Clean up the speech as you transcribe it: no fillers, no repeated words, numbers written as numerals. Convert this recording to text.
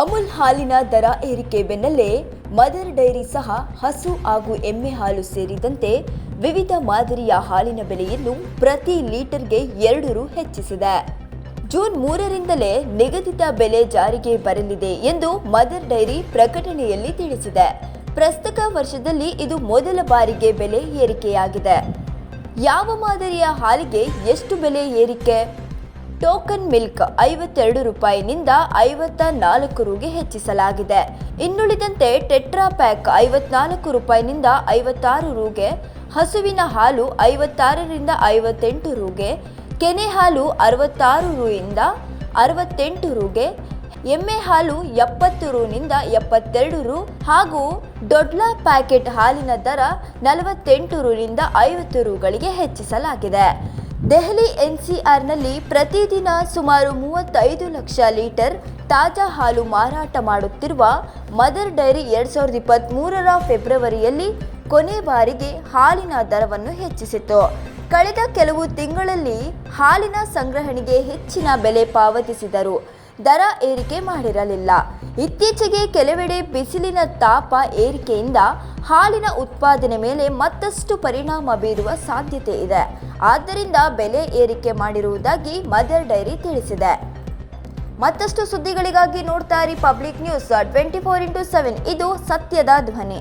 ಅಮೂಲ್ ಹಾಲಿನ ದರ ಏರಿಕೆ ಬೆನ್ನಲ್ಲೇ ಮದರ್ ಡೈರಿ ಸಹ ಹಸು ಹಾಗೂ ಎಮ್ಮೆ ಹಾಲು ಸೇರಿದಂತೆ ವಿವಿಧ ಮಾದರಿಯ ಹಾಲಿನ ಬೆಲೆಯನ್ನು ಪ್ರತಿ ಲೀಟರ್ಗೆ 2 ರು ಹೆಚ್ಚಿಸಿದೆ. ಜೂನ್ 3ರಿಂದಲೇ ನಿಗದಿತ ಬೆಲೆ ಜಾರಿಗೆ ಬರಲಿದೆ ಎಂದು ಮದರ್ ಡೈರಿ ಪ್ರಕಟಣೆಯಲ್ಲಿ ತಿಳಿಸಿದೆ. ಪ್ರಸಕ್ತ ವರ್ಷದಲ್ಲಿ ಇದು ಮೊದಲ ಬಾರಿಗೆ ಬೆಲೆ ಏರಿಕೆಯಾಗಿದೆ. ಯಾವ ಮಾದರಿಯ ಹಾಲಿಗೆ ಎಷ್ಟು ಬೆಲೆ ಏರಿಕೆ? ಟೋಕನ್ ಮಿಲ್ಕ್ 52 ರೂಪಾಯಿನಿಂದ 54 ರುಗೆ ಹೆಚ್ಚಿಸಲಾಗಿದೆ. ಇನ್ನುಳಿದಂತೆ ಟೆಟ್ರಾ ಪ್ಯಾಕ್ 54 ರೂಪಾಯಿನಿಂದ 56 ರುಗೆ, ಹಸುವಿನ ಹಾಲು 56ರಿಂದ 58 ರುಗೆ, ಕೆನೆ ಹಾಲು 66 ರುಯಿಂದ 68 ರುಗೆ, ಎಮ್ಮೆ ಹಾಲು 70 ರುನಿಂದ 72 ರು ಹಾಗೂ ದೊಡ್ಲ ಪ್ಯಾಕೆಟ್ ಹಾಲಿನ ದರ 48 ರುನಿಂದ 50 ರುಗಳಿಗೆ ಹೆಚ್ಚಿಸಲಾಗಿದೆ. ದೆಹಲಿ ಎನ್ಸಿಆರ್ನಲ್ಲಿ ಪ್ರತಿದಿನ ಸುಮಾರು 35 ಲಕ್ಷ ಲೀಟರ್ ತಾಜಾ ಹಾಲು ಮಾರಾಟ ಮಾಡುತ್ತಿರುವ ಮದರ್ ಡೈರಿ 2023ರ ಫೆಬ್ರವರಿಯಲ್ಲಿ ಕೊನೆ ಬಾರಿಗೆ ಹಾಲಿನ ದರವನ್ನು ಹೆಚ್ಚಿಸಿತು. ಕಳೆದ ಕೆಲವು ತಿಂಗಳಲ್ಲಿ ಹಾಲಿನ ಸಂಗ್ರಹಣೆಗೆ ಹೆಚ್ಚಿನ ಬೆಲೆ ಪಾವತಿಸಿದರೂ ದರ ಏರಿಕೆ ಮಾಡಿರಲಿಲ್ಲ. ಇತ್ತೀಚೆಗೆ ಕೆಲವೆಡೆ ಬಿಸಿಲಿನ ತಾಪ ಏರಿಕೆಯಿಂದ ಹಾಲಿನ ಉತ್ಪಾದನೆ ಮೇಲೆ ಮತ್ತಷ್ಟು ಪರಿಣಾಮ ಬೀರುವ ಸಾಧ್ಯತೆ ಇದೆ. ಆದ್ದರಿಂದ ಬೆಲೆ ಏರಿಕೆ ಮಾಡಿರುವುದಾಗಿ ಮದರ್ ಡೈರಿ ತಿಳಿಸಿದೆ. ಮತ್ತಷ್ಟು ಸುದ್ದಿಗಳಿಗಾಗಿ ನೋಡ್ತಾ ಇರಿ ಪಬ್ಲಿಕ್ ನ್ಯೂಸ್ 24x7. ಇದು ಸತ್ಯದ ಧ್ವನಿ.